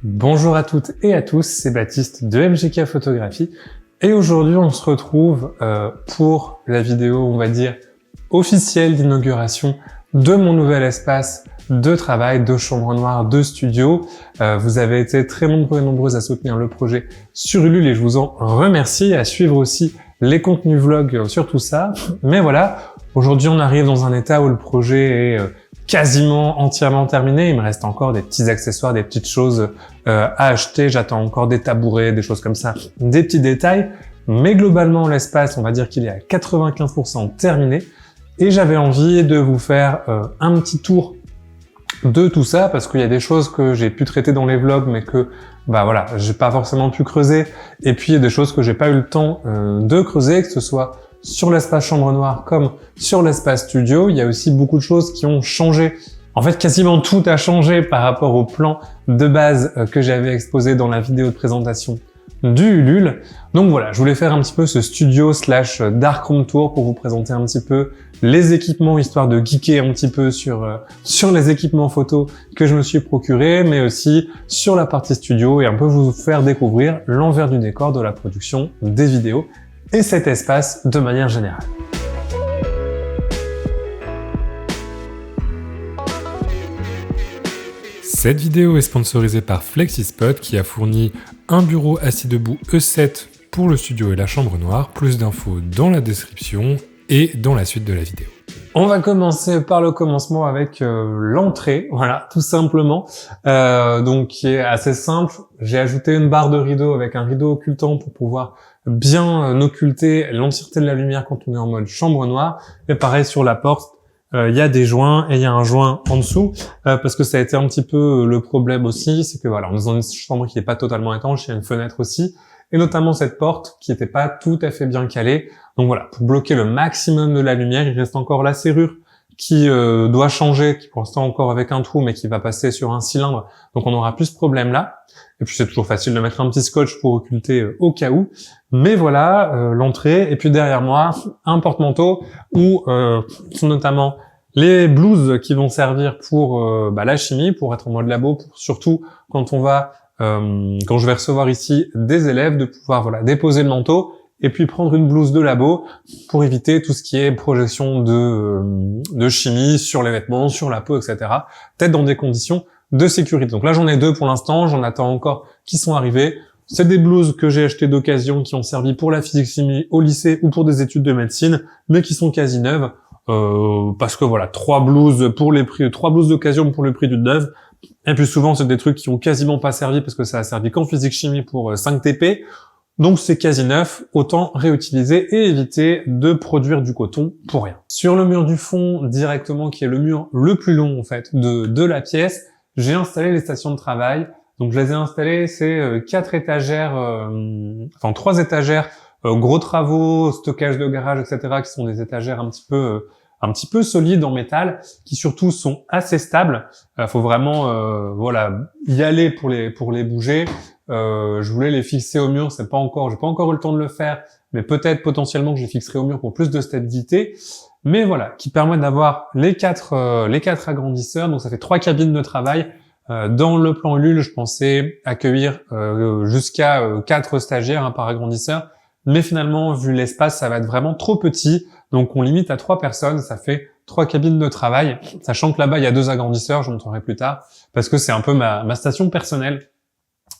Bonjour à toutes et à tous, c'est Baptiste de MGK Photographie et aujourd'hui on se retrouve pour la vidéo, on va dire, officielle d'inauguration de mon nouvel espace de travail, de chambre noire, de studio. Vous avez été très nombreux et nombreuses à soutenir le projet sur Ulule et je vous en remercie, à suivre aussi les contenus vlogs sur tout ça. Mais voilà, aujourd'hui on arrive dans un état où le projet est quasiment entièrement terminé. Il me reste encore des petits accessoires, des petites choses à acheter. J'attends encore des tabourets, des choses comme ça, des petits détails. Mais globalement, l'espace, on va dire qu'il est à 95% terminé. Et j'avais envie de vous faire un petit tour de tout ça parce qu'il y a des choses que j'ai pu traiter dans les vlogs mais que voilà, j'ai pas forcément pu creuser. Et puis il y a des choses que j'ai pas eu le temps de creuser, que ce soit sur l'espace chambre noire comme sur l'espace studio. Il y a aussi beaucoup de choses qui ont changé. En fait, quasiment tout a changé par rapport au plan de base que j'avais exposé dans la vidéo de présentation du Ulule. Donc voilà, je voulais faire un petit peu ce studio / darkroom tour pour vous présenter un petit peu les équipements, histoire de geeker un petit peu sur les équipements photo que je me suis procuré, mais aussi sur la partie studio et un peu vous faire découvrir l'envers du décor de la production des vidéos et cet espace de manière générale. Cette vidéo est sponsorisée par FlexiSpot qui a fourni un bureau assis debout E7 pour le studio et la chambre noire. Plus d'infos dans la description et dans la suite de la vidéo. On va commencer par le commencement avec l'entrée, voilà, tout simplement, donc qui est assez simple. J'ai ajouté une barre de rideau avec un rideau occultant pour pouvoir bien occulter l'entièreté de la lumière quand on est en mode chambre noire. Et pareil sur la porte, il y a des joints et il y a un joint en dessous parce que ça a été un petit peu le problème aussi, c'est que voilà, on est dans une chambre qui n'est pas totalement étanche, il y a une fenêtre aussi. Et notamment cette porte qui n'était pas tout à fait bien calée. Donc voilà, pour bloquer le maximum de la lumière, il reste encore la serrure qui doit changer, qui pour l'instant encore avec un trou, mais qui va passer sur un cylindre. Donc on aura plus ce problème-là. Et puis c'est toujours facile de mettre un petit scotch pour occulter au cas où. Mais voilà, l'entrée. Et puis derrière moi, un porte-manteau où sont notamment les blouses qui vont servir pour la chimie, pour être en mode labo, pour surtout quand on va quand je vais recevoir ici des élèves, de pouvoir déposer le manteau et puis prendre une blouse de labo pour éviter tout ce qui est projection de chimie sur les vêtements, sur la peau, etc. Peut-être dans des conditions de sécurité. Donc là, j'en ai deux pour l'instant, j'en attends encore qui sont arrivés. C'est des blouses que j'ai achetées d'occasion qui ont servi pour la physique-chimie au lycée ou pour des études de médecine, mais qui sont quasi neuves. Parce que voilà, trois blouses d'occasion pour le prix d'une neuve. Et puis souvent, c'est des trucs qui ont quasiment pas servi parce que ça a servi qu'en physique-chimie pour 5 TP. Donc c'est quasi neuf, autant réutiliser et éviter de produire du coton pour rien. Sur le mur du fond, directement, qui est le mur le plus long en fait de la pièce, j'ai installé les stations de travail. Donc je les ai installées, c'est 3 étagères, gros travaux, stockage de garage, etc., qui sont des étagères un petit peu solides en métal, qui surtout sont assez stables. Faut vraiment y aller pour les bouger. Je voulais les fixer au mur, j'ai pas encore eu le temps de le faire, mais peut-être potentiellement que je les fixerai au mur pour plus de stabilité. Mais voilà, qui permet d'avoir les quatre agrandisseurs. Donc ça fait 3 cabines de travail. Dans le plan Ulule, je pensais accueillir jusqu'à 4 stagiaires par agrandisseur. Mais finalement, vu l'espace, ça va être vraiment trop petit. Donc on limite à 3 personnes, ça fait 3 cabines de travail. Sachant que là-bas, il y a 2 agrandisseurs, je montrerai plus tard, parce que c'est un peu ma station personnelle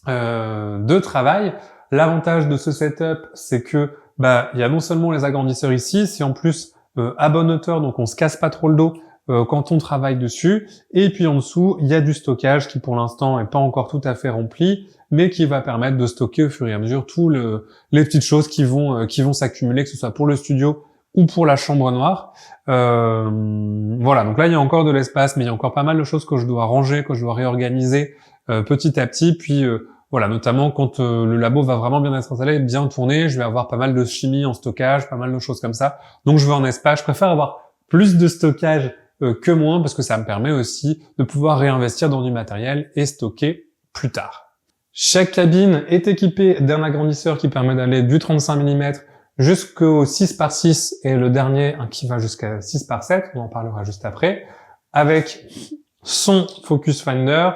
de travail. L'avantage de ce setup, c'est que il y a non seulement les agrandisseurs ici, c'est en plus à bonne hauteur, donc on se casse pas trop le dos quand on travaille dessus. Et puis en dessous, il y a du stockage qui pour l'instant est pas encore tout à fait rempli, mais qui va permettre de stocker au fur et à mesure les petites choses qui vont s'accumuler, que ce soit pour le studio ou pour la chambre noire. Voilà, donc là il y a encore de l'espace, mais il y a encore pas mal de choses que je dois ranger, que je dois réorganiser petit à petit. Puis voilà, notamment quand le labo va vraiment bien être installé, bien tourner, je vais avoir pas mal de chimie en stockage, pas mal de choses comme ça. Donc je veux un espace, je préfère avoir plus de stockage que moins, parce que ça me permet aussi de pouvoir réinvestir dans du matériel et stocker plus tard. Chaque cabine est équipée d'un agrandisseur qui permet d'aller du 35 mm jusqu'au 6x6 et le dernier qui va jusqu'à 6x7, on en parlera juste après, avec son Focus Finder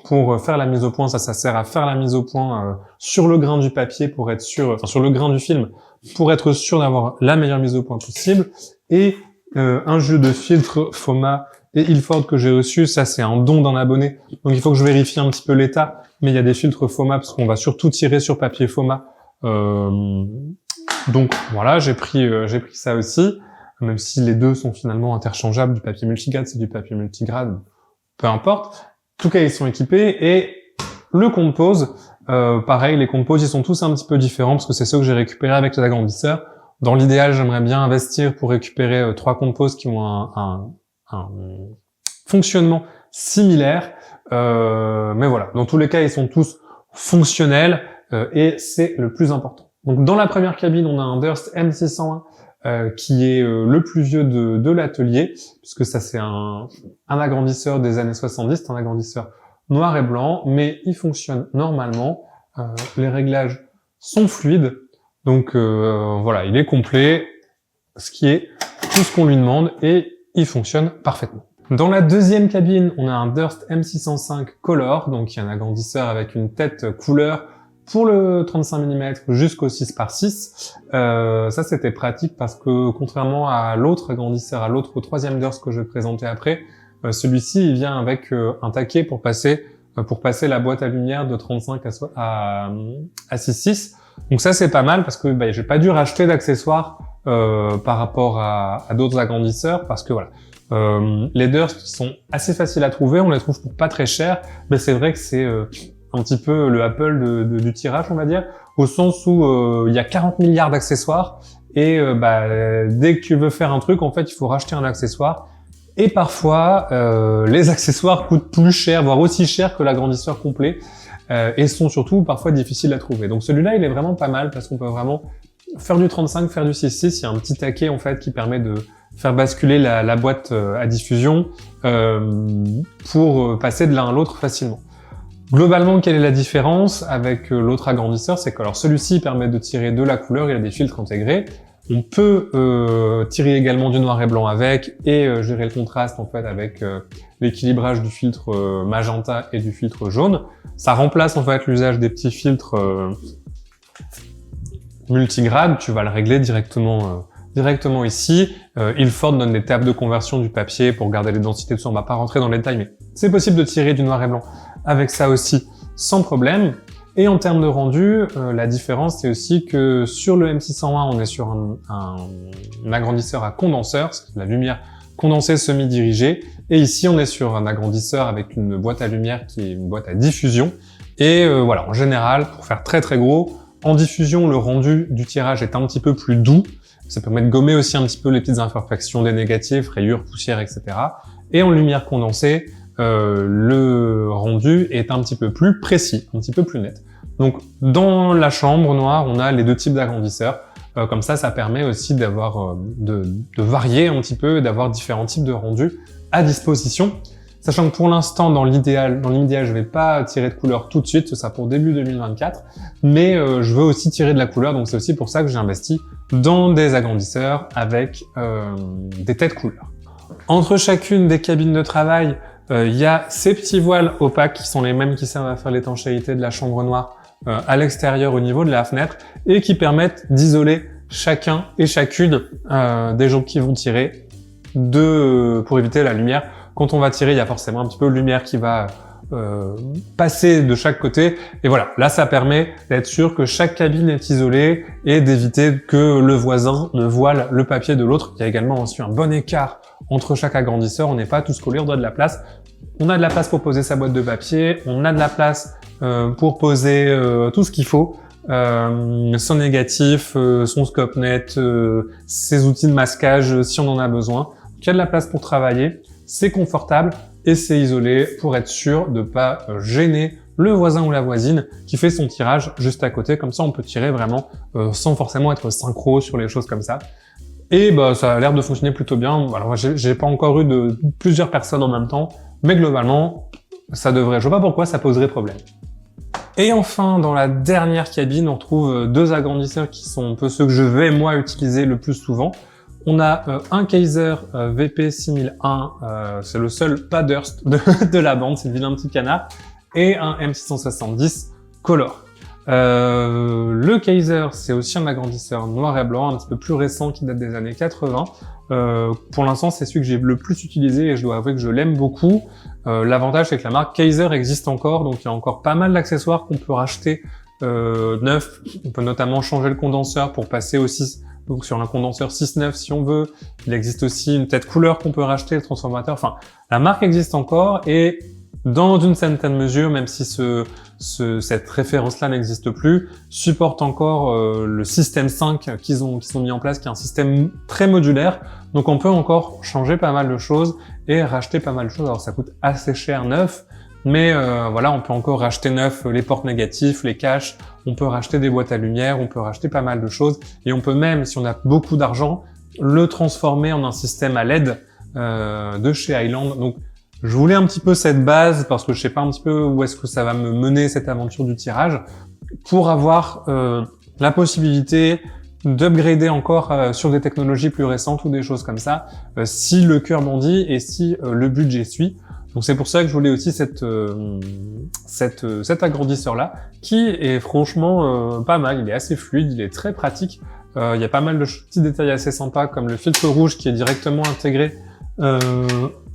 pour faire la mise au point. Ça sert à faire la mise au point sur le grain du papier pour être sûr, enfin sur le grain du film, pour être sûr d'avoir la meilleure mise au point possible. Et un jeu de filtre Foma et Ilford que j'ai reçu, ça c'est un don d'un abonné. Donc il faut que je vérifie un petit peu l'état, mais il y a des filtres Foma parce qu'on va surtout tirer sur papier Foma. Donc voilà, j'ai pris ça aussi, même si les deux sont finalement interchangeables. Du papier multigrade, c'est du papier multigrade, peu importe. En tout cas, ils sont équipés. Et le compose, pareil, les composes, ils sont tous un petit peu différents parce que c'est ceux que j'ai récupérés avec les agrandisseurs. Dans l'idéal, j'aimerais bien investir pour récupérer 3 composes qui ont un fonctionnement similaire. Mais voilà, dans tous les cas, ils sont tous fonctionnels et c'est le plus important. Donc dans la première cabine, on a un Durst M601 qui est le plus vieux de l'atelier, puisque ça c'est un agrandisseur des années 70, c'est un agrandisseur noir et blanc, mais il fonctionne normalement. Les réglages sont fluides, donc voilà, il est complet, ce qui est tout ce qu'on lui demande, et il fonctionne parfaitement. Dans la deuxième cabine, on a un Durst M605 Color, donc il y a un agrandisseur avec une tête couleur pour le 35 mm jusqu'au 6x6. Ça c'était pratique parce que contrairement à l'autre agrandisseur, au troisième Durst que je vais présenter après, celui-ci il vient avec un taquet pour passer la boîte à lumière de 35 à 6.6. Donc ça c'est pas mal parce que j'ai pas dû racheter d'accessoires par rapport à d'autres agrandisseurs parce que voilà. Les Durst sont assez faciles à trouver, on les trouve pour pas très cher, mais c'est vrai que c'est un petit peu le Apple du tirage, on va dire, au sens où il y a 40 milliards d'accessoires et dès que tu veux faire un truc, en fait, il faut racheter un accessoire. Et parfois, les accessoires coûtent plus cher, voire aussi cher que l'agrandisseur complet, et sont surtout parfois difficiles à trouver. Donc celui-là, il est vraiment pas mal parce qu'on peut vraiment faire du 35, faire du 6.6. Il y a un petit taquet en fait qui permet de faire basculer la boîte à diffusion pour passer de l'un à l'autre facilement. Globalement, quelle est la différence avec l'autre agrandisseur? C'est que alors celui-ci permet de tirer de la couleur, il a des filtres intégrés. On peut tirer également du noir et blanc avec et gérer le contraste en fait avec l'équilibrage du filtre magenta et du filtre jaune. Ça remplace en fait l'usage des petits filtres multigrades. Tu vas le régler directement ici. Ilford donne des tables de conversion du papier pour garder les densités de son. On va pas rentrer dans les détails, mais c'est possible de tirer du noir et blanc avec ça aussi sans problème. Et en termes de rendu, la différence c'est aussi que sur le M601, on est sur un agrandisseur à condenseur, c'est de la lumière condensée semi-dirigée. Et ici, on est sur un agrandisseur avec une boîte à lumière qui est une boîte à diffusion. Et voilà, en général, pour faire très très gros, en diffusion, le rendu du tirage est un petit peu plus doux. Ça permet de gommer aussi un petit peu les petites imperfections des négatifs, rayures, poussières, etc. Et en lumière condensée, le rendu est un petit peu plus précis, un petit peu plus net. Donc dans la chambre noire, on a les deux types d'agrandisseurs. Comme ça permet aussi d'avoir de varier un petit peu, d'avoir différents types de rendus à disposition. Sachant que pour l'instant, dans l'idéal, je vais pas tirer de couleur tout de suite, ce sera pour début 2024, mais je veux aussi tirer de la couleur, donc c'est aussi pour ça que j'ai investi dans des agrandisseurs avec des têtes couleur. Entre chacune des cabines de travail, il y a ces petits voiles opaques qui sont les mêmes qui servent à faire l'étanchéité de la chambre noire à l'extérieur au niveau de la fenêtre et qui permettent d'isoler chacun et chacune des gens qui vont tirer pour éviter la lumière. Quand on va tirer, il y a forcément un petit peu de lumière qui va passer de chaque côté. Et voilà, là ça permet d'être sûr que chaque cabine est isolée et d'éviter que le voisin ne voile le papier de l'autre. Il y a également aussi un bon écart entre chaque agrandisseur, on n'est pas tous collés, on doit de la place. On a de la place pour poser sa boîte de papier, on a de la place pour poser tout ce qu'il faut, son négatif, son scope net, ses outils de masquage si on en a besoin. Il y a de la place pour travailler, c'est confortable et c'est isolé pour être sûr de pas gêner le voisin ou la voisine qui fait son tirage juste à côté. Comme ça, on peut tirer vraiment sans forcément être synchro sur les choses comme ça. Et ça a l'air de fonctionner plutôt bien. Alors j'ai pas encore eu de plusieurs personnes en même temps, mais globalement, ça devrait. Je vois pas pourquoi ça poserait problème. Et enfin, dans la dernière cabine, on retrouve deux agrandisseurs qui sont un peu ceux que je vais moi utiliser le plus souvent. On a un Kaiser VP6001, c'est le seul pas Durst de la bande, c'est le vilain petit canard, et un M670 Color. Le Kaiser, c'est aussi un agrandisseur noir et blanc, un petit peu plus récent qui date des années 80. Pour l'instant, c'est celui que j'ai le plus utilisé et je dois avouer que je l'aime beaucoup. L'avantage, c'est que la marque Kaiser existe encore, donc il y a encore pas mal d'accessoires qu'on peut racheter neufs. On peut notamment changer le condenseur pour passer aussi donc sur un condenseur 6.9 si on veut. Il existe aussi une tête couleur qu'on peut racheter, le transformateur. Enfin, la marque existe encore et dans une certaine mesure, même si cette référence-là n'existe plus, supporte encore le système 5 qu'ils ont mis en place, qui est un système très modulaire. Donc on peut encore changer pas mal de choses et racheter pas mal de choses. Alors ça coûte assez cher neuf, mais voilà, on peut encore racheter neuf les portes négatifs, les caches, on peut racheter des boîtes à lumière, on peut racheter pas mal de choses. Et on peut même, si on a beaucoup d'argent, le transformer en un système à LED de chez Highland. Donc je voulais un petit peu cette base parce que je sais pas un petit peu où est-ce que ça va me mener cette aventure du tirage pour avoir la possibilité d'upgrader encore sur des technologies plus récentes ou des choses comme ça si le cœur bondit et si le budget suit. Donc c'est pour ça que je voulais aussi cet agrandisseur là qui est franchement pas mal, il est assez fluide, il est très pratique. Il y a pas mal de petits détails assez sympas comme le filtre rouge qui est directement intégré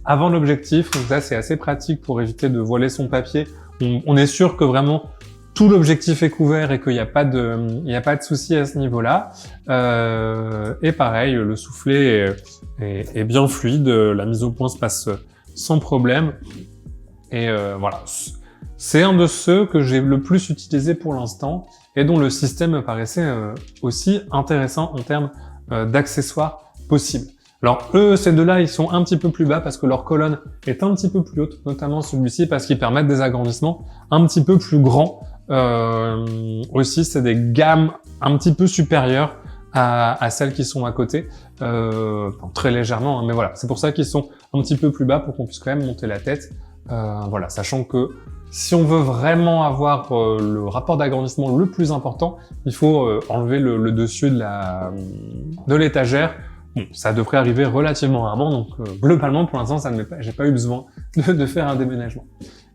avant l'objectif, donc ça c'est assez pratique pour éviter de voiler son papier. On est sûr que vraiment tout l'objectif est couvert et qu'il n'y a pas de souci à ce niveau-là. Et pareil, le soufflet est bien fluide, la mise au point se passe sans problème. Et voilà, c'est un de ceux que j'ai le plus utilisé pour l'instant et dont le système me paraissait aussi intéressant en termes d'accessoires possibles. Alors eux, ces deux-là, ils sont un petit peu plus bas parce que leur colonne est un petit peu plus haute, notamment celui-ci parce qu'ils permettent des agrandissements un petit peu plus grands. Aussi, c'est des gammes un petit peu supérieures à celles qui sont à côté, très légèrement, hein, mais voilà, c'est pour ça qu'ils sont un petit peu plus bas pour qu'on puisse quand même monter la tête. Voilà, sachant que si on veut vraiment avoir le rapport d'agrandissement le plus important, il faut enlever le dessus de l'étagère. Bon, ça devrait arriver relativement rarement, donc globalement, pour l'instant, j'ai pas eu besoin de faire un déménagement.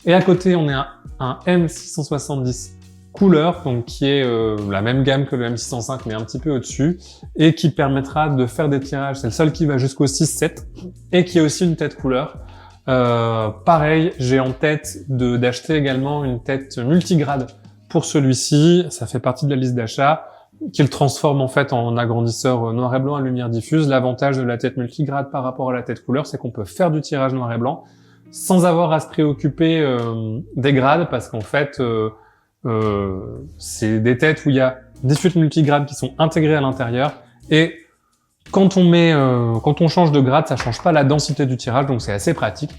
Et à côté, on a un M670 couleur, donc qui est la même gamme que le M605, mais un petit peu au-dessus, et qui permettra de faire des tirages. C'est le seul qui va jusqu'au 6-7, et qui a aussi une tête couleur. Pareil, j'ai en tête d'acheter également une tête multigrade pour celui-ci. Ça fait partie de la liste d'achat, qui le transforme en fait en agrandisseur noir et blanc à lumière diffuse. L'avantage de la tête multigrade par rapport à la tête couleur, c'est qu'on peut faire du tirage noir et blanc sans avoir à se préoccuper des grades, parce qu'en fait, c'est des têtes où il y a des filtres multigrades qui sont intégrés à l'intérieur, et quand on change de grade, ça change pas la densité du tirage, donc c'est assez pratique.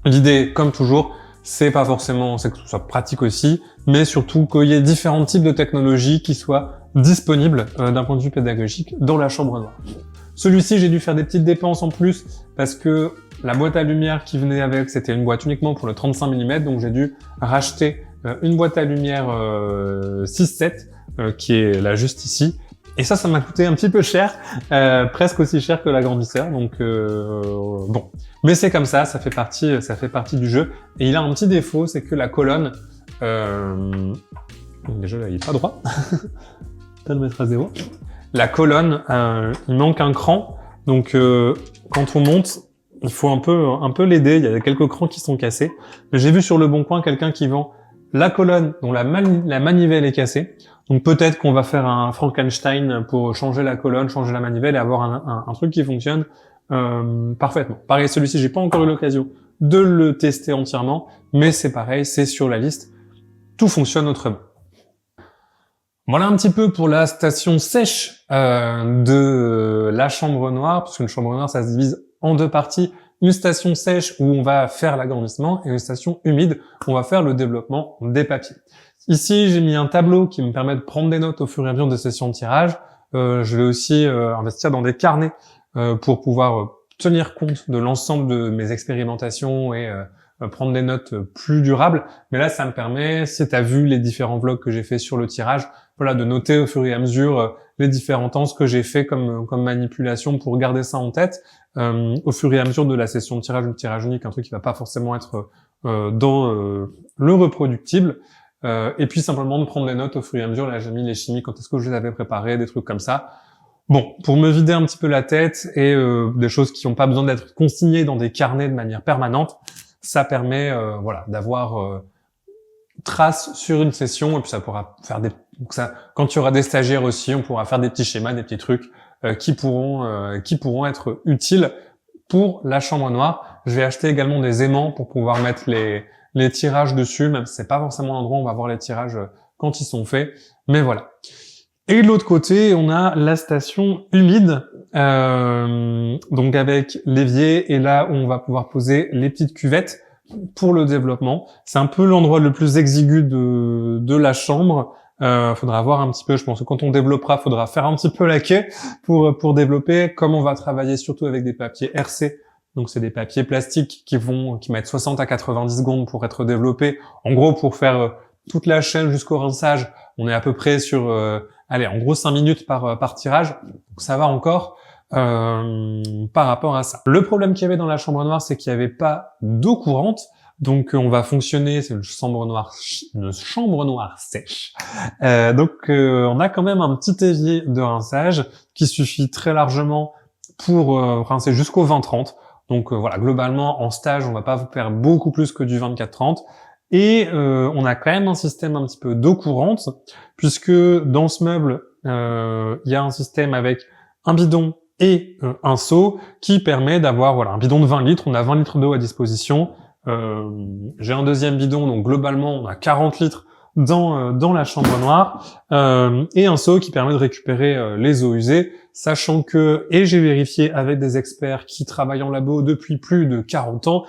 L'idée, comme toujours, c'est pas forcément que ce soit pratique aussi, mais surtout qu'il y ait différents types de technologies qui soient disponibles d'un point de vue pédagogique dans la chambre noire. Celui-ci, j'ai dû faire des petites dépenses en plus parce que la boîte à lumière qui venait avec, c'était une boîte uniquement pour le 35 mm, donc j'ai dû racheter une boîte à lumière 6-7 qui est là juste ici. Et ça m'a coûté un petit peu cher, presque aussi cher que l'agrandisseur, donc bon. Mais c'est comme ça fait partie du jeu. Et il a un petit défaut, c'est que la colonne, déjà là il est pas droit, peut le mettre à 0. La colonne, il manque un cran, donc quand on monte, il faut un peu l'aider. Il y a quelques crans qui sont cassés. J'ai vu sur Le Bon Coin quelqu'un qui vend la colonne dont la manivelle est cassée. Donc peut-être qu'on va faire un Frankenstein pour changer la colonne, changer la manivelle et avoir un truc qui fonctionne parfaitement. Pareil, celui-ci, j'ai pas encore eu l'occasion de le tester entièrement, mais c'est pareil, c'est sur la liste. Tout fonctionne autrement. Voilà un petit peu pour la station sèche de la chambre noire, parce qu'une chambre noire, ça se divise en deux parties. Une station sèche où on va faire l'agrandissement et une station humide où on va faire le développement des papiers. Ici, j'ai mis un tableau qui me permet de prendre des notes au fur et à mesure des sessions de tirage. Je vais aussi investir dans des carnets pour pouvoir tenir compte de l'ensemble de mes expérimentations et prendre des notes plus durables. Mais là, ça me permet, si tu as vu les différents vlogs que j'ai fait sur le tirage, voilà, de noter au fur et à mesure les différents temps, ce que j'ai fait comme manipulation pour garder ça en tête. Au fur et à mesure de la session de tirage ou de tirage unique, un truc qui va pas forcément être dans le reproductible. Et puis simplement de prendre des notes au fur et à mesure. Là, j'ai mis les chimies, quand est-ce que je les avais préparées, des trucs comme ça. Bon, pour me vider un petit peu la tête et des choses qui n'ont pas besoin d'être consignées dans des carnets de manière permanente, ça permet voilà, d'avoir trace sur une session, et puis ça pourra faire des... quand tu auras des stagiaires aussi, on pourra faire des petits schémas, des petits trucs qui pourront être utiles pour la chambre noire. Je vais acheter également des aimants pour pouvoir mettre les tirages dessus, même si c'est pas forcément l'endroit où on va voir les tirages quand ils sont faits, mais voilà. Et de l'autre côté, on a la station humide, donc avec l'évier, et là où on va pouvoir poser les petites cuvettes pour le développement. C'est un peu l'endroit le plus exigu de la chambre. Faudra voir un petit peu, je pense que quand on développera, faudra faire un petit peu la queue pour développer. Comme on va travailler surtout avec des papiers RC, donc c'est des papiers plastiques qui mettent 60 à 90 secondes pour être développés. En gros, pour faire toute la chaîne jusqu'au rinçage, on est à peu près sur, en gros 5 minutes par tirage. Donc ça va encore par rapport à ça. Le problème qu'il y avait dans la chambre noire, c'est qu'il n'y avait pas d'eau courante. Donc on va fonctionner, c'est une chambre noire sèche. Donc on a quand même un petit évier de rinçage qui suffit très largement pour rincer jusqu'au 20-30. Donc voilà, globalement en stage, on va pas vous faire beaucoup plus que du 24-30. Et on a quand même un système un petit peu d'eau courante, puisque dans ce meuble, il y a un système avec un bidon et un seau qui permet d'avoir voilà un bidon de 20 litres. On a 20 litres d'eau à disposition. J'ai un deuxième bidon, donc globalement on a 40 litres dans la chambre noire, et un seau qui permet de récupérer les eaux usées, sachant que, et j'ai vérifié avec des experts qui travaillent en labo depuis plus de 40 ans,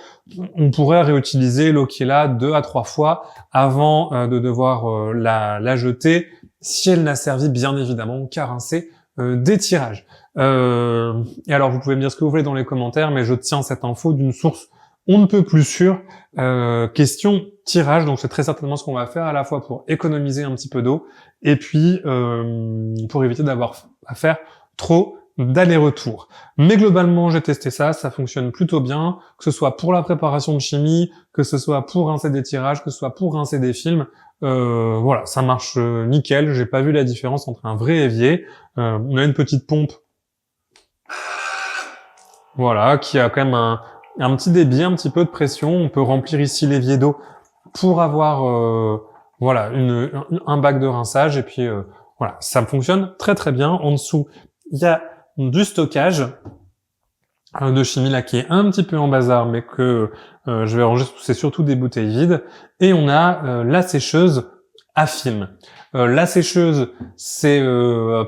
on pourrait réutiliser l'eau qui est là 2 à 3 fois avant de devoir la jeter, si elle n'a servi bien évidemment qu'à rincer des tirages. Et alors vous pouvez me dire ce que vous voulez dans les commentaires, mais je tiens cette info d'une source on ne peut plus sûr. Question tirage, donc c'est très certainement ce qu'on va faire à la fois pour économiser un petit peu d'eau et puis pour éviter d'avoir à faire trop d'aller-retour. Mais globalement, j'ai testé ça, ça fonctionne plutôt bien, que ce soit pour la préparation de chimie, que ce soit pour rincer des tirages, que ce soit pour rincer des films. Voilà, ça marche nickel. J'ai pas vu la différence entre un vrai évier. On a une petite pompe, voilà, qui a quand même un petit débit, un petit peu de pression. On peut remplir ici l'évier d'eau pour avoir voilà un bac de rinçage. Et puis voilà, ça fonctionne très très bien. En dessous, il y a du stockage de chimie là qui est un petit peu en bazar, mais que je vais ranger. C'est surtout des bouteilles vides. Et on a la sécheuse à film. La sécheuse, c'est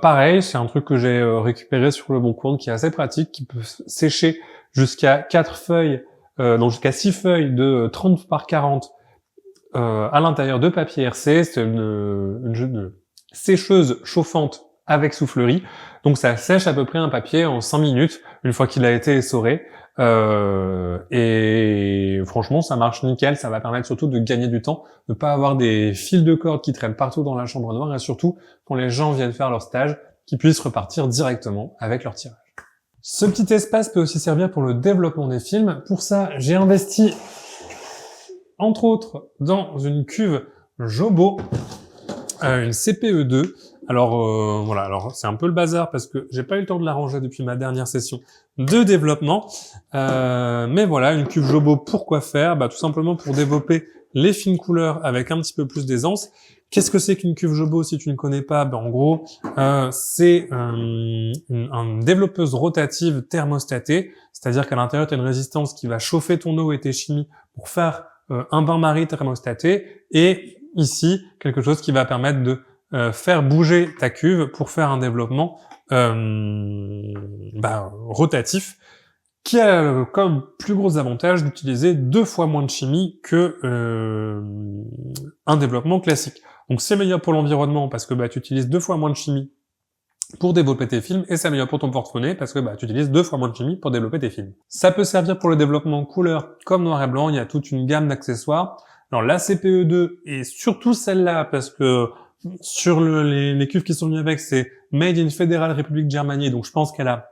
pareil, c'est un truc que j'ai récupéré sur le Bon Coin, qui est assez pratique, qui peut sécher jusqu'à 4 feuilles, donc jusqu'à 6 feuilles de 30 par 40 à l'intérieur de papier RC. C'est une sécheuse chauffante avec soufflerie, donc ça sèche à peu près un papier en 5 minutes, une fois qu'il a été essoré. Et franchement, ça marche nickel. Ça va permettre surtout de gagner du temps, de pas avoir des fils de corde qui traînent partout dans la chambre noire, et surtout, quand les gens viennent faire leur stage, qu'ils puissent repartir directement avec leur tirage. Ce petit espace peut aussi servir pour le développement des films. Pour ça, j'ai investi, entre autres, dans une cuve Jobo, une CPE2. Alors voilà, alors c'est un peu le bazar parce que j'ai pas eu le temps de la ranger depuis ma dernière session de développement. Mais voilà, une cuve Jobo, pourquoi faire? Tout simplement pour développer les films couleurs avec un petit peu plus d'aisance. Qu'est-ce que c'est qu'une cuve Jobo si tu ne connais pas? En gros, c'est une développeuse rotative thermostatée, c'est-à-dire qu'à l'intérieur, tu as une résistance qui va chauffer ton eau et tes chimies pour faire un bain-marie thermostaté, et ici, quelque chose qui va permettre de faire bouger ta cuve pour faire un développement rotatif, qui a comme plus gros avantage d'utiliser 2 fois moins de chimie que un développement classique. Donc c'est meilleur pour l'environnement parce que tu utilises 2 fois moins de chimie pour développer tes films et c'est meilleur pour ton porte-monnaie parce que tu utilises 2 fois moins de chimie pour développer tes films. Ça peut servir pour le développement en couleur comme noir et blanc, il y a toute une gamme d'accessoires. Alors la CPE2 et surtout celle-là parce que sur les cuves qui sont venues avec, c'est Made in Federal Republic Germany, donc je pense qu'elle a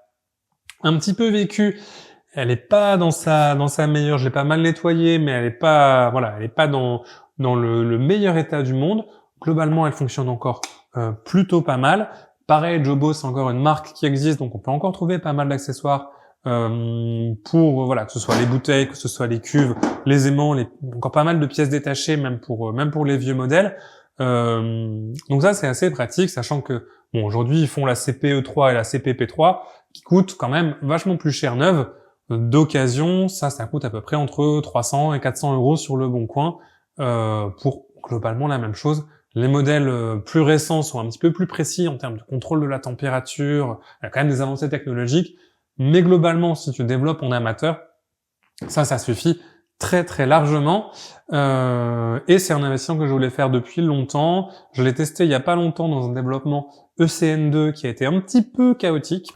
un petit peu vécu. Elle est pas dans sa meilleure, je l'ai pas mal nettoyée, mais elle est pas dans le meilleur état du monde. Globalement, elle fonctionne encore plutôt pas mal. Pareil, Jobo, c'est encore une marque qui existe, donc on peut encore trouver pas mal d'accessoires pour que ce soit les bouteilles, que ce soit les cuves, les aimants, encore pas mal de pièces détachées, même pour les vieux modèles. Donc ça, c'est assez pratique, sachant que aujourd'hui, ils font la CPE3 et la CPP3 qui coûtent quand même vachement plus cher neuve. D'occasion, ça coûte à peu près entre 300 et 400 euros sur le Bon Coin pour globalement la même chose. Les modèles plus récents sont un petit peu plus précis en termes de contrôle de la température. Il y a quand même des avancées technologiques, mais globalement, si tu développes en amateur, ça suffit très très largement. Et c'est un investissement que je voulais faire depuis longtemps. Je l'ai testé il y a pas longtemps dans un développement ECN2 qui a été un petit peu chaotique.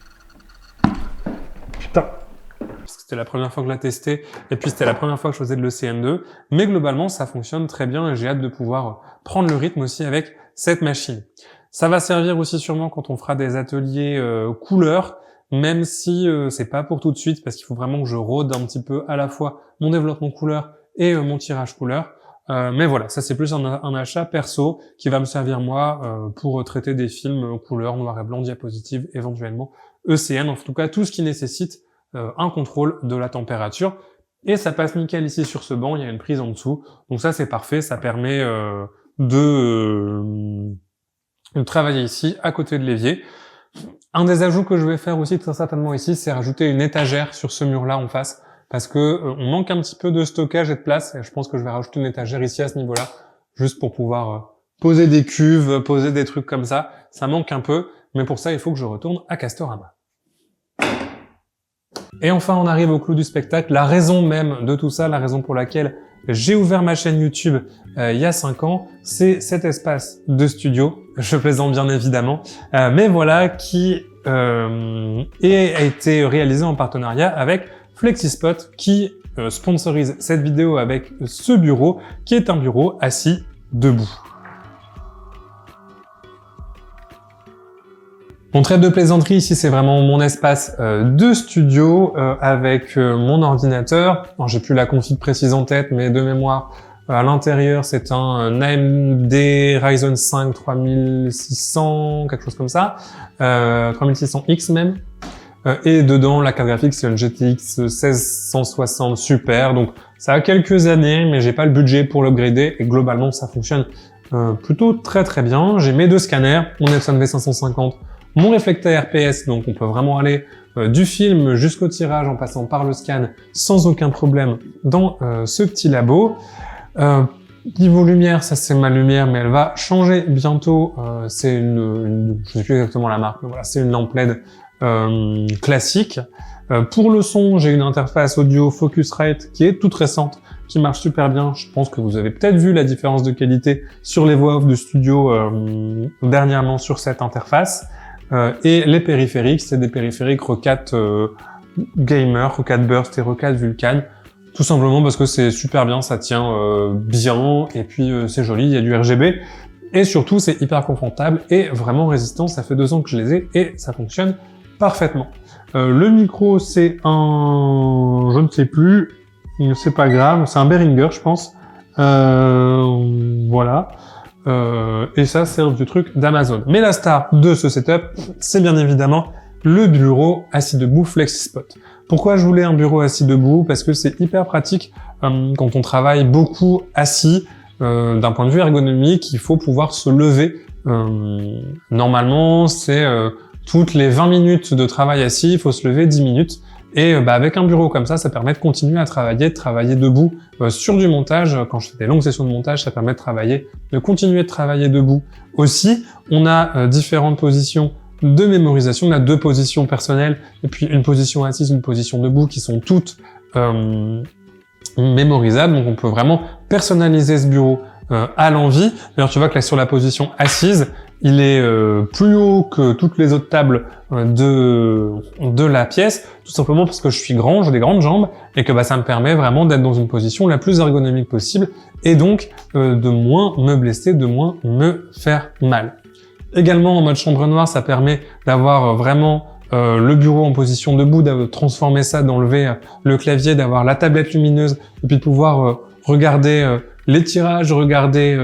Putain. Parce que c'était la première fois que je l'ai testé, et puis c'était la première fois que je faisais de l'ECN2, mais globalement ça fonctionne très bien et j'ai hâte de pouvoir prendre le rythme aussi avec cette machine. Ça va servir aussi sûrement quand on fera des ateliers couleurs, même si c'est pas pour tout de suite, parce qu'il faut vraiment que je rôde un petit peu à la fois mon développement couleur et mon tirage couleur. Mais voilà, ça c'est plus un achat perso qui va me servir moi pour traiter des films couleur, noir et blanc, diapositive, éventuellement ECN, en tout cas tout ce qui nécessite un contrôle de la température. Et ça passe nickel ici sur ce banc, il y a une prise en dessous. Donc ça c'est parfait, ça permet de travailler ici à côté de l'évier. Un des ajouts que je vais faire aussi très certainement ici, c'est rajouter une étagère sur ce mur-là en face, parce que on manque un petit peu de stockage et de place, et je pense que je vais rajouter une étagère ici à ce niveau-là, juste pour pouvoir poser des cuves, poser des trucs comme ça. Ça manque un peu, mais pour ça il faut que je retourne à Castorama. Et enfin, on arrive au clou du spectacle, la raison même de tout ça, la raison pour laquelle j'ai ouvert ma chaîne YouTube il y a 5 ans, c'est cet espace de studio, je plaisante bien évidemment, mais voilà, qui a été réalisé en partenariat avec FlexiSpot, qui sponsorise cette vidéo avec ce bureau, qui est un bureau assis debout. Mon trêve de plaisanterie, ici, c'est vraiment mon espace de studio avec mon ordinateur. Alors, j'ai plus la config précise en tête, mais de mémoire, à l'intérieur, c'est un AMD Ryzen 5 3600, quelque chose comme ça, 3600X même. Et dedans, la carte graphique, c'est une GTX 1660 Super. Donc, ça a quelques années, mais j'ai pas le budget pour l'upgrader. Et globalement, ça fonctionne plutôt très très bien. J'ai mes 2 scanners, mon Epson V550, mon réflecteur RPS, donc on peut vraiment aller du film jusqu'au tirage en passant par le scan sans aucun problème dans ce petit labo. Niveau lumière, ça c'est ma lumière, mais elle va changer bientôt. C'est je sais plus exactement la marque, mais voilà, c'est une lampe LED classique. Pour le son, j'ai une interface audio Focusrite qui est toute récente, qui marche super bien. Je pense que vous avez peut-être vu la différence de qualité sur les voix off de studio dernièrement sur cette interface. Et les périphériques, c'est des périphériques Roccat Gamer, Roccat Burst et Roccat Vulcan. Tout simplement parce que c'est super bien, ça tient bien, et puis c'est joli, il y a du RGB. Et surtout, c'est hyper confortable et vraiment résistant. Ça fait 2 ans que je les ai et ça fonctionne parfaitement. Le micro, c'est je ne sais plus, c'est pas grave, c'est un Behringer, je pense. Voilà. Et ça sert du truc d'Amazon. Mais la star de ce setup, c'est bien évidemment le bureau assis debout FlexiSpot. Pourquoi je voulais un bureau assis debout? Parce que c'est hyper pratique quand on travaille beaucoup assis. D'un point de vue ergonomique, il faut pouvoir se lever. Normalement, c'est toutes les 20 minutes de travail assis, il faut se lever 10 minutes. Et avec un bureau comme ça permet de continuer à travailler debout sur du montage. Quand je fais des longues sessions de montage, ça permet de continuer de travailler debout. Aussi, on a différentes positions de mémorisation. On a 2 positions personnelles et puis une position assise, une position debout qui sont toutes mémorisables. Donc on peut vraiment personnaliser ce bureau à l'envie. D'ailleurs, tu vois que là sur la position assise, il est plus haut que toutes les autres tables de la pièce, tout simplement parce que je suis grand, j'ai des grandes jambes, et que ça me permet vraiment d'être dans une position la plus ergonomique possible, et donc de moins me blesser, de moins me faire mal. Également en mode chambre noire, ça permet d'avoir vraiment le bureau en position debout, de transformer ça, d'enlever le clavier, d'avoir la tablette lumineuse, et puis de pouvoir regarder les tirages, regarder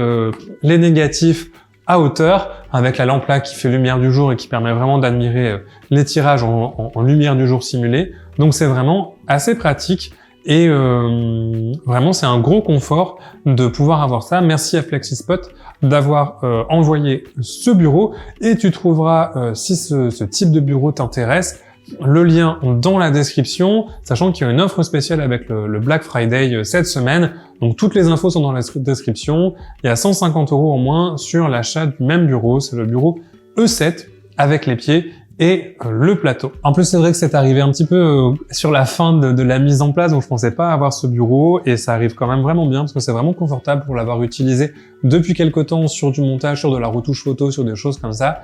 les négatifs à hauteur, avec la lampe là qui fait lumière du jour et qui permet vraiment d'admirer les tirages en lumière du jour simulée. Donc c'est vraiment assez pratique et vraiment c'est un gros confort de pouvoir avoir ça. Merci à FlexiSpot d'avoir envoyé ce bureau, et tu trouveras, si ce type de bureau t'intéresse, le lien dans la description, sachant qu'il y a une offre spéciale avec le Black Friday cette semaine. Donc toutes les infos sont dans la description. Il y a 150 € en moins sur l'achat du même bureau. C'est le bureau E7 avec les pieds et le plateau. En plus, c'est vrai que c'est arrivé un petit peu sur la fin de la mise en place, donc je pensais pas avoir ce bureau, et ça arrive quand même vraiment bien parce que c'est vraiment confortable pour l'avoir utilisé depuis quelque temps sur du montage, sur de la retouche photo, sur des choses comme ça.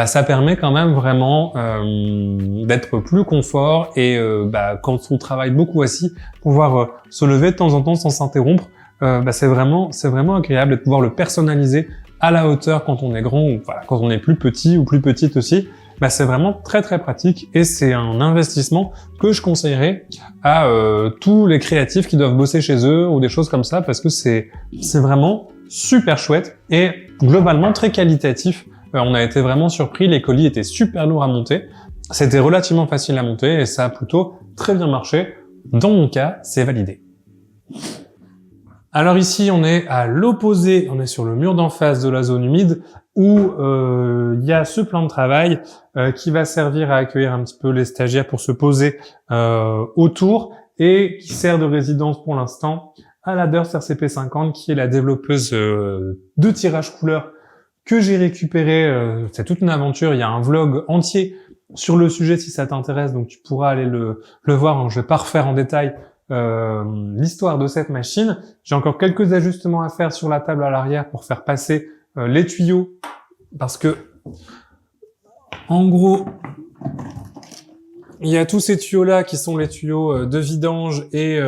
Ça permet quand même vraiment d'être plus confort, et quand on travaille beaucoup assis, pouvoir se lever de temps en temps sans s'interrompre, c'est vraiment agréable, de pouvoir le personnaliser à la hauteur quand on est grand, ou quand on est plus petit ou plus petite aussi. C'est vraiment très très pratique, et c'est un investissement que je conseillerais à tous les créatifs qui doivent bosser chez eux ou des choses comme ça, parce que c'est vraiment super chouette et globalement très qualitatif. On a été vraiment surpris, les colis étaient super lourds à monter, c'était relativement facile à monter et ça a plutôt très bien marché. Dans mon cas, c'est validé. Alors ici, on est à l'opposé, on est sur le mur d'en face de la zone humide où il y a ce plan de travail qui va servir à accueillir un petit peu les stagiaires pour se poser autour, et qui sert de résidence pour l'instant à la Durst RCP50, qui est la développeuse de tirage couleur que j'ai récupéré. C'est toute une aventure, il y a un vlog entier sur le sujet si ça t'intéresse, donc tu pourras aller le voir. Je vais pas refaire en détail l'histoire de cette machine. J'ai encore quelques ajustements à faire sur la table à l'arrière pour faire passer les tuyaux, parce que en gros il y a tous ces tuyaux là qui sont les tuyaux de vidange et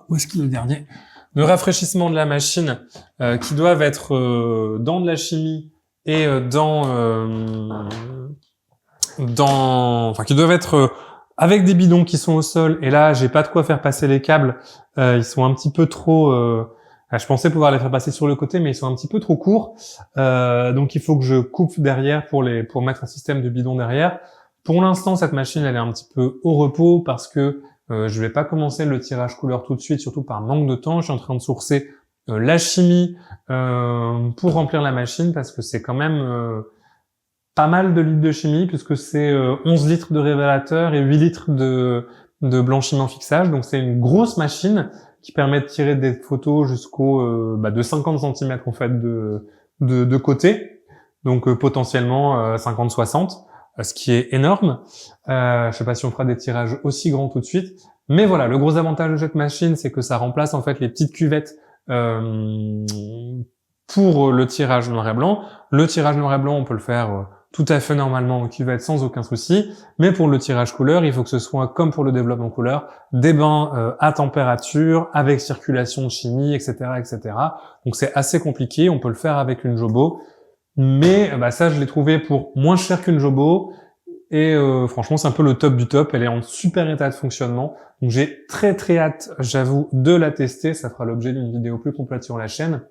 où est-ce qu'il est le dernier, de rafraîchissement de la machine, qui doivent être dans de la chimie et qui doivent être avec des bidons qui sont au sol. Et là, j'ai pas de quoi faire passer les câbles. Ils sont un petit peu trop. Je pensais pouvoir les faire passer sur le côté, mais ils sont un petit peu trop courts. Donc, il faut que je coupe derrière pour mettre un système de bidon derrière. Pour l'instant, cette machine, elle est un petit peu au repos parce que je vais pas commencer le tirage couleur tout de suite, surtout par manque de temps. Je suis en train de sourcer la chimie pour remplir la machine, parce que c'est quand même pas mal de litres de chimie, puisque c'est 11 litres de révélateur et 8 litres de blanchiment fixage. Donc c'est une grosse machine qui permet de tirer des photos jusqu'au de 50 cm en fait de côté. Donc potentiellement 50-60, ce qui est énorme. Je sais pas si on fera des tirages aussi grands tout de suite. Mais voilà, le gros avantage de cette machine, c'est que ça remplace en fait les petites cuvettes pour le tirage noir et blanc. Le tirage noir et blanc, on peut le faire tout à fait normalement en cuvette sans aucun souci, mais pour le tirage couleur, il faut que ce soit, comme pour le développement couleur, des bains à température, avec circulation de chimie, etc., etc. Donc c'est assez compliqué, on peut le faire avec une Jobo, mais ça je l'ai trouvé pour moins cher qu'une Jobo, et franchement c'est un peu le top du top, elle est en super état de fonctionnement, donc j'ai très très hâte, j'avoue, de la tester. Ça fera l'objet d'une vidéo plus complète sur la chaîne,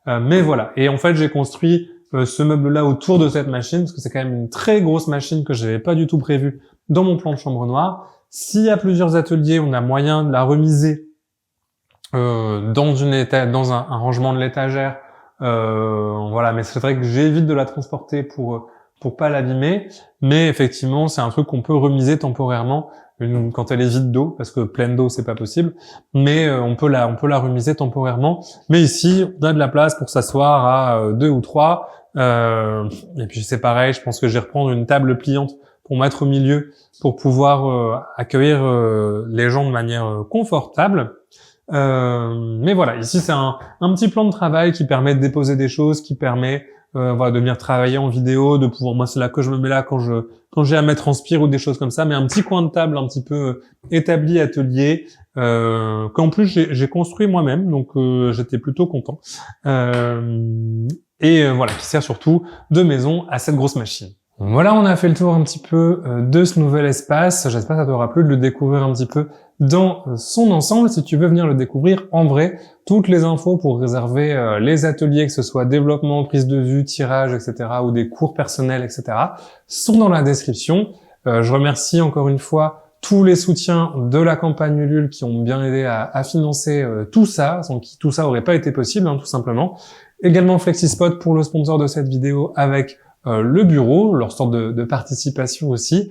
mais voilà. Et en fait j'ai construit ce meuble-là autour de cette machine, parce que c'est quand même une très grosse machine que j'avais pas du tout prévue dans mon plan de chambre noire. S'il y a plusieurs ateliers, on a moyen de la remiser dans un rangement de l'étagère. Voilà, mais c'est vrai que j'évite de la transporter pour pas l'abîmer. Mais effectivement, c'est un truc qu'on peut remiser temporairement quand elle est vide d'eau, parce que pleine d'eau c'est pas possible. Mais on peut la remiser temporairement. Mais ici, on a de la place pour s'asseoir à 2 ou 3. Et puis c'est pareil, je pense que je vais reprendre une table pliante pour mettre au milieu, pour pouvoir accueillir les gens de manière confortable. Mais voilà, ici c'est un petit plan de travail qui permet de déposer des choses, qui permet voilà, de venir travailler en vidéo, de pouvoir, moi c'est là que je me mets là quand j'ai à mettre en spire ou des choses comme ça, mais un petit coin de table un petit peu établi, atelier, qu'en plus j'ai construit moi-même, donc j'étais plutôt content. Voilà, qui sert surtout de maison à cette grosse machine. Voilà, on a fait le tour un petit peu de ce nouvel espace. J'espère que ça t'aura plu de le découvrir un petit peu dans son ensemble. Si tu veux venir le découvrir en vrai, toutes les infos pour réserver les ateliers, que ce soit développement, prise de vue, tirage, etc., ou des cours personnels, etc., sont dans la description. Je remercie encore une fois tous les soutiens de la campagne Ulule qui ont bien aidé à financer tout ça, sans qui tout ça aurait pas été possible, tout simplement. Également FlexiSpot pour le sponsor de cette vidéo avec le bureau, leur sorte de participation aussi.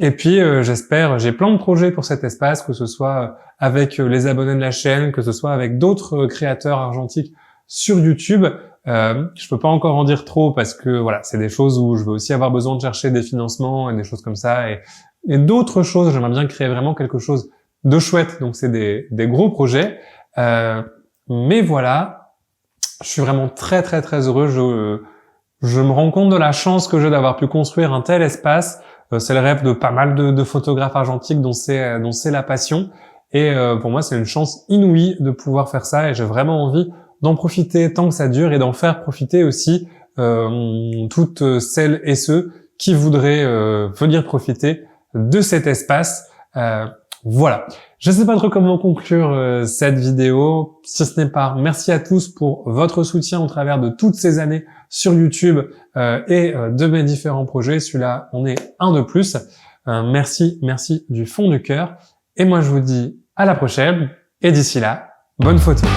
Et puis j'espère, j'ai plein de projets pour cet espace, que ce soit avec les abonnés de la chaîne, que ce soit avec d'autres créateurs argentiques sur YouTube. Je peux pas encore en dire trop parce que voilà, c'est des choses où je vais aussi avoir besoin de chercher des financements et des choses comme ça. Et d'autres choses, j'aimerais bien créer vraiment quelque chose de chouette. Donc c'est des gros projets. Mais voilà, je suis vraiment très très très heureux. Je me rends compte de la chance que j'ai d'avoir pu construire un tel espace. C'est le rêve de pas mal de photographes argentiques dont c'est la passion. Et pour moi, c'est une chance inouïe de pouvoir faire ça. Et j'ai vraiment envie d'en profiter tant que ça dure et d'en faire profiter aussi toutes celles et ceux qui voudraient venir profiter de cet espace. Voilà. Je ne sais pas trop comment conclure cette vidéo, si ce n'est pas merci à tous pour votre soutien au travers de toutes ces années sur YouTube et de mes différents projets. Celui-là, on est un de plus. Merci du fond du cœur. Et moi, je vous dis à la prochaine. Et d'ici là, bonne photo.